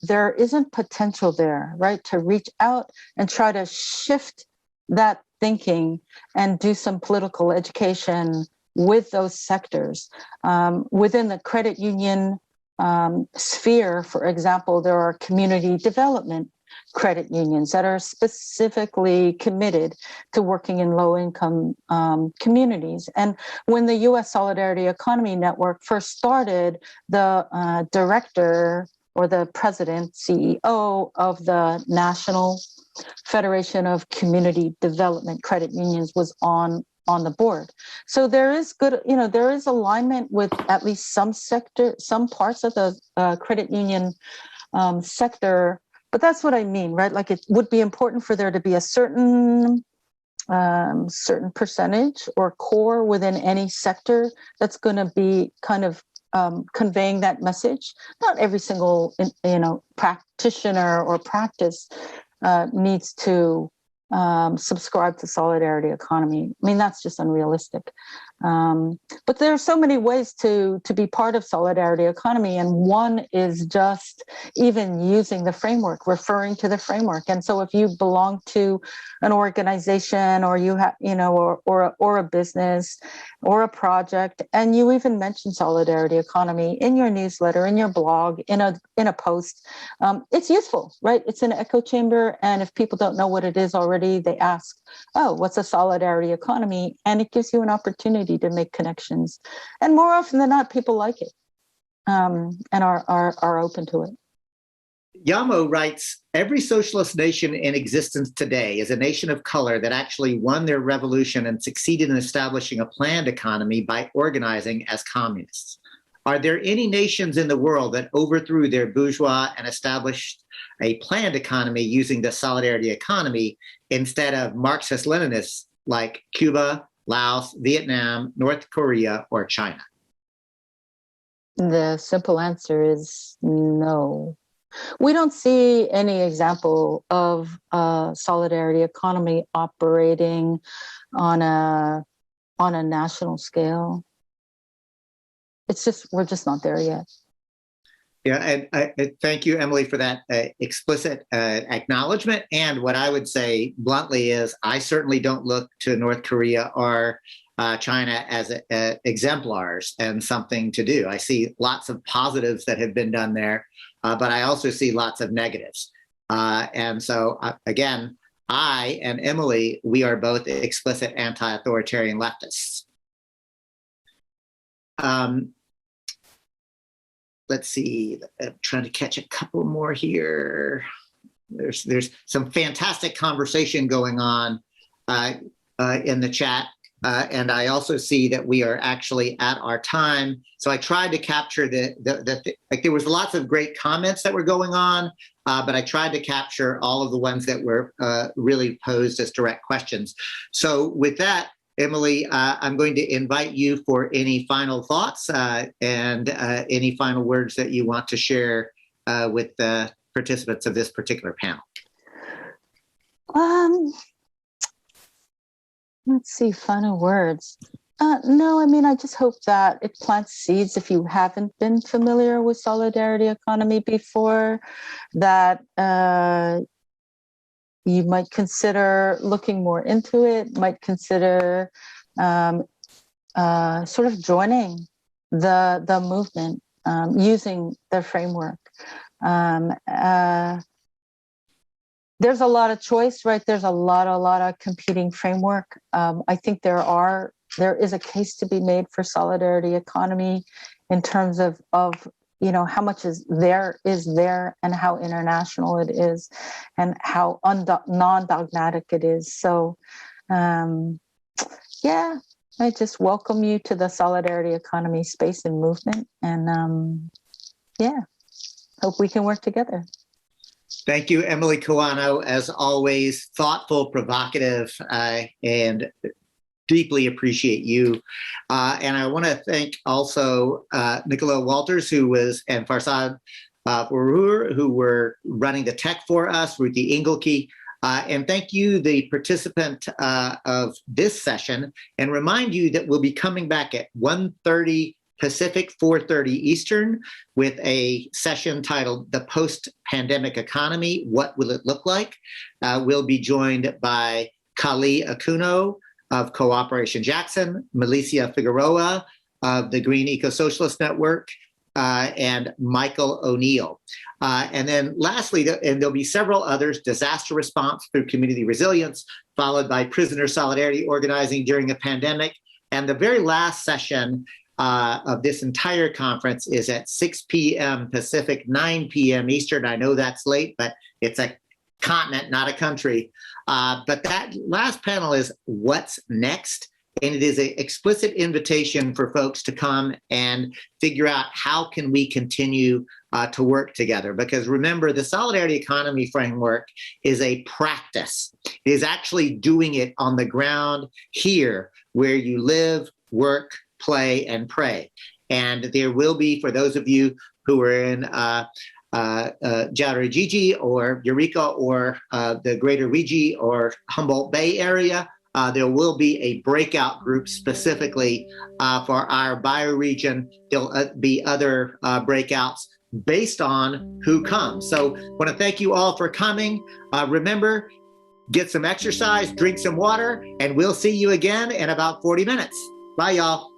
there isn't potential there, right? To reach out and try to shift that thinking and do some political education with those sectors. Within the credit union sphere, for example, there are community development credit unions that are specifically committed to working in low-income communities. And when the U.S. Solidarity Economy Network first started, the director or the president, CEO of the National Federation of Community Development Credit Unions was on the board. So there is good, there is alignment with at least some parts of the credit union sector. But that's what I mean, right? Like it would be important for there to be a certain percentage or core within any sector that's going to be kind of conveying that message. Not every single, practitioner or practice needs to subscribe to solidarity economy. I mean, that's just unrealistic. But there are so many ways to be part of solidarity economy, and one is just even using the framework, referring to the framework. And so, if you belong to an organization, or you have, or a business, or a project, and you even mention solidarity economy in your newsletter, in your blog, in a post, it's useful, right? It's an echo chamber, and if people don't know what it is already, they ask, "Oh, what's a solidarity economy?" And it gives you an opportunity to make connections, and more often than not, people like it and are open to it. Yamo writes, every socialist nation in existence today is a nation of color that actually won their revolution and succeeded in establishing a planned economy by organizing as communists. Are there any nations in the world that overthrew their bourgeois and established a planned economy using the solidarity economy instead of Marxist-Leninists like Cuba, Laos, Vietnam, North Korea, or China? The simple answer is no. We don't see any example of a solidarity economy operating on a national scale. We're just not there yet. Yeah, and I thank you, Emily, for that explicit acknowledgement. And what I would say bluntly is I certainly don't look to North Korea or China as exemplars and something to do. I see lots of positives that have been done there, but I also see lots of negatives. And so, again, I and Emily, we are both explicit anti-authoritarian leftists. Let's see, I'm trying to catch a couple more here. There's some fantastic conversation going on in the chat. And I also see that we are actually at our time. So I tried to capture like there was lots of great comments that were going on, but I tried to capture all of the ones that were really posed as direct questions. So with that, Emily, I'm going to invite you for any final thoughts and any final words that you want to share with the participants of this particular panel. Let's see, final words. No, I mean, I just hope that it plants seeds if you haven't been familiar with solidarity economy before, that you might consider looking more into it, might consider sort of joining the movement, using the framework. There's a lot of choice, right? There's a lot of competing framework. I think there is a case to be made for solidarity economy in terms of how much is there and how international it is and how non-dogmatic it is. So, yeah, I just welcome you to the solidarity economy space and movement. And hope we can work together. Thank you, Emily Kawano, as always, thoughtful, provocative, and deeply appreciate you. And I want to thank also Nicola Walters, and Farsad Warur, who were running the tech for us, Ruthie Engelke. And thank you, the participant of this session, and remind you that we'll be coming back at 1:30 Pacific, 4:30 Eastern, with a session titled The Post-Pandemic Economy, What Will It Look Like? We'll be joined by Kali Akuno of Cooperation Jackson, Milicia Figueroa of the Green Eco-Socialist Network, and Michael O'Neill. And then lastly, and there'll be several others, disaster response through community resilience, followed by prisoner solidarity organizing during a pandemic. And the very last session of this entire conference is at 6 p.m. Pacific, 9 p.m. Eastern. I know that's late, but it's a continent, not a country. But that last panel is What's Next? And it is an explicit invitation for folks to come and figure out how can we continue to work together. Because remember, the solidarity economy framework is a practice. It is actually doing it on the ground here where you live, work, play, and pray. And there will be, for those of you who are in Jaurajigi or Eureka or the greater Rigi or Humboldt Bay area, there will be a breakout group specifically for our bioregion. There'll be other breakouts based on who comes. So I want to thank you all for coming. Remember, get some exercise, drink some water, and we'll see you again in about 40 minutes. Bye, y'all.